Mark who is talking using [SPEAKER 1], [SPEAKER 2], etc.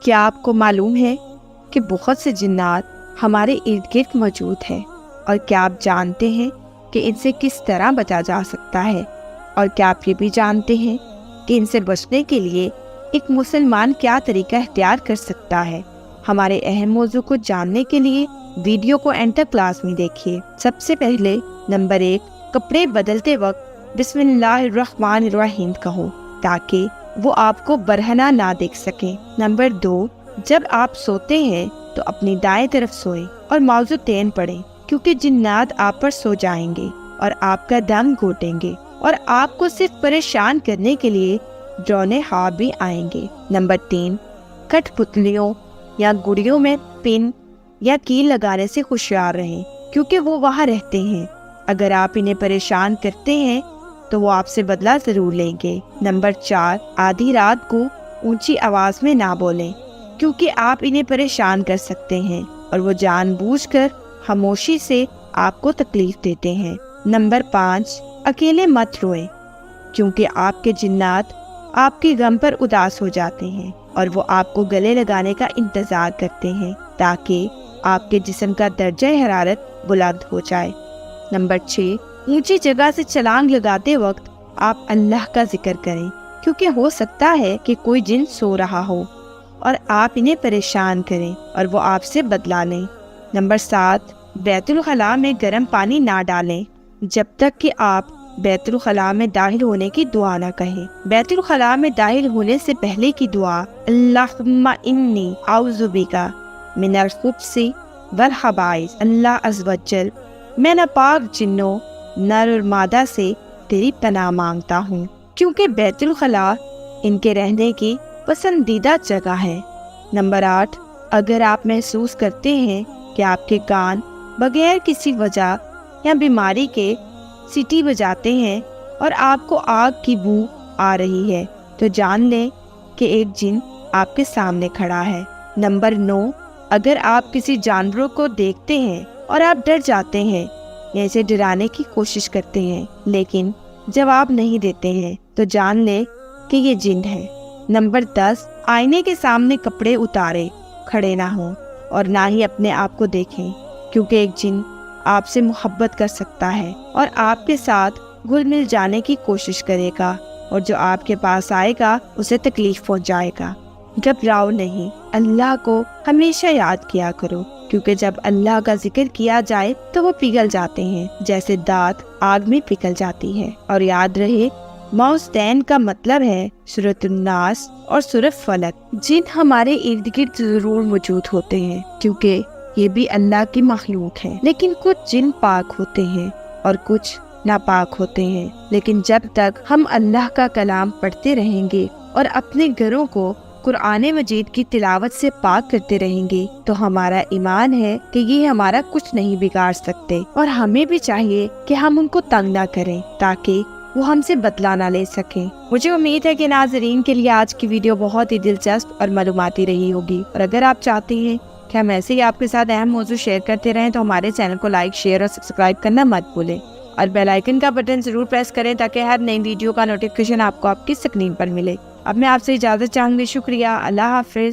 [SPEAKER 1] کیا آپ کو معلوم ہے کہ بہت سے جنات ہمارے ارد گرد موجود ہیں؟ اور کیا آپ جانتے ہیں کہ ان سے کس طرح بچا جا سکتا ہے؟ اور کیا آپ یہ بھی جانتے ہیں کہ ان سے بچنے کے لیے ایک مسلمان کیا طریقہ اختیار کر سکتا ہے؟ ہمارے اہم موضوع کو جاننے کے لیے ویڈیو کو اینڈ تک لازمی دیکھیے۔ سب سے پہلے نمبر 1، کپڑے بدلتے وقت بسم اللہ الرحمن الرحیم کہو تاکہ وہ آپ کو برہنہ نہ دیکھ سکیں۔ نمبر 2، جب آپ سوتے ہیں تو اپنی دائیں طرف سوئیں اور معوذتین پڑھیں، کیونکہ جنات آپ پر سو جائیں گے اور آپ کا دم گھونٹیں گے اور آپ کو صرف پریشان کرنے کے لیے ڈرونے خواب بھی آئیں گے۔ نمبر 3، کٹ پتلیوں یا گڑیوں میں پن یا کیل لگانے سے ہوشیار رہیں، کیونکہ وہ وہاں رہتے ہیں۔ اگر آپ انہیں پریشان کرتے ہیں تو وہ آپ سے بدلہ ضرور لیں گے۔ نمبر 4، آدھی رات کو اونچی آواز میں نہ بولیں، کیونکہ آپ انہیں پریشان کر سکتے ہیں اور وہ جان بوجھ کر خاموشی سے آپ کو تکلیف دیتے ہیں۔ نمبر 5، اکیلے مت روئیں، کیونکہ آپ کے جنات آپ کے غم پر اداس ہو جاتے ہیں اور وہ آپ کو گلے لگانے کا انتظار کرتے ہیں تاکہ آپ کے جسم کا درجہ حرارت بلند ہو جائے۔ نمبر 6، اونچی جگہ سے چھلانگ لگاتے وقت آپ اللہ کا ذکر کریں، کیونکہ ہو سکتا ہے کہ کوئی جن سو رہا ہو اور آپ انہیں پریشان کریں اور وہ آپ سے بدلا لیں۔ نمبر 7، بیت الخلاء میں گرم پانی نہ ڈالیں جب تک کہ آپ بیت الخلاء میں داخل ہونے کی دعا نہ کہیں۔ بیت الخلاء میں داخل ہونے سے پہلے کی دعا اللہم انی اعوذ بک من الخبث والخبائث، اللہ عز و جل میں ناپاک جنوں نر اور مادہ سے تیری پناہ مانگتا ہوں، کیونکہ بیت الخلاء ان کے رہنے کی پسندیدہ جگہ ہے۔ نمبر 8، اگر آپ محسوس کرتے ہیں کہ آپ کے کان بغیر کسی وجہ یا بیماری کے سیٹی بجاتے ہیں اور آپ کو آگ کی بو آ رہی ہے تو جان لیں کہ ایک جن آپ کے سامنے کھڑا ہے۔ نمبر 9، اگر آپ کسی جانوروں کو دیکھتے ہیں اور آپ ڈر جاتے ہیں یا اسے ڈرانے کی کوشش کرتے ہیں لیکن جواب نہیں دیتے ہیں تو جان لیں کہ یہ جن ہے۔ نمبر 10، آئینے کے سامنے کپڑے اتارے کھڑے نہ ہوں اور نہ ہی اپنے آپ کو دیکھیں، کیونکہ ایک جن آپ سے محبت کر سکتا ہے اور آپ کے ساتھ گھل مل جانے کی کوشش کرے گا اور جو آپ کے پاس آئے گا اسے تکلیف پہنچائے گا۔ گھبراؤ نہیں، اللہ کو ہمیشہ یاد کیا کرو، کیونکہ جب اللہ کا ذکر کیا جائے تو وہ پگھل جاتے ہیں جیسے دانت آگ میں پگھل جاتی ہے۔ اور یاد رہے معوذتین کا مطلب ہے سورۃ الناس اور سورۃ فلق۔ جن ہمارے ارد گرد ضرور موجود ہوتے ہیں کیونکہ یہ بھی اللہ کی مخلوق ہے، لیکن کچھ جن پاک ہوتے ہیں اور کچھ ناپاک ہوتے ہیں۔ لیکن جب تک ہم اللہ کا کلام پڑھتے رہیں گے اور اپنے گھروں کو قرآن مجید کی تلاوت سے پاک کرتے رہیں گے تو ہمارا ایمان ہے کہ یہ ہمارا کچھ نہیں بگاڑ سکتے، اور ہمیں بھی چاہیے کہ ہم ان کو تنگ نہ کریں تاکہ وہ ہم سے بدلہ نہ لے سکیں۔ مجھے امید ہے کہ ناظرین کے لیے آج کی ویڈیو بہت ہی دلچسپ اور معلوماتی رہی ہوگی، اور اگر آپ چاہتے ہیں کہ ہم ایسے ہی آپ کے ساتھ اہم موضوع شیئر کرتے رہیں تو ہمارے چینل کو لائک، شیئر اور سبسکرائب کرنا مت بھولیں، اور بیل آئیکن کا بٹن ضرور پریس کریں تاکہ ہر نئی ویڈیو کا نوٹیفیکیشن آپ کو آپ کی اسکرین پر ملے۔ اب میں آپ سے اجازت چاہوں گی، شکریہ، اللہ حافظ۔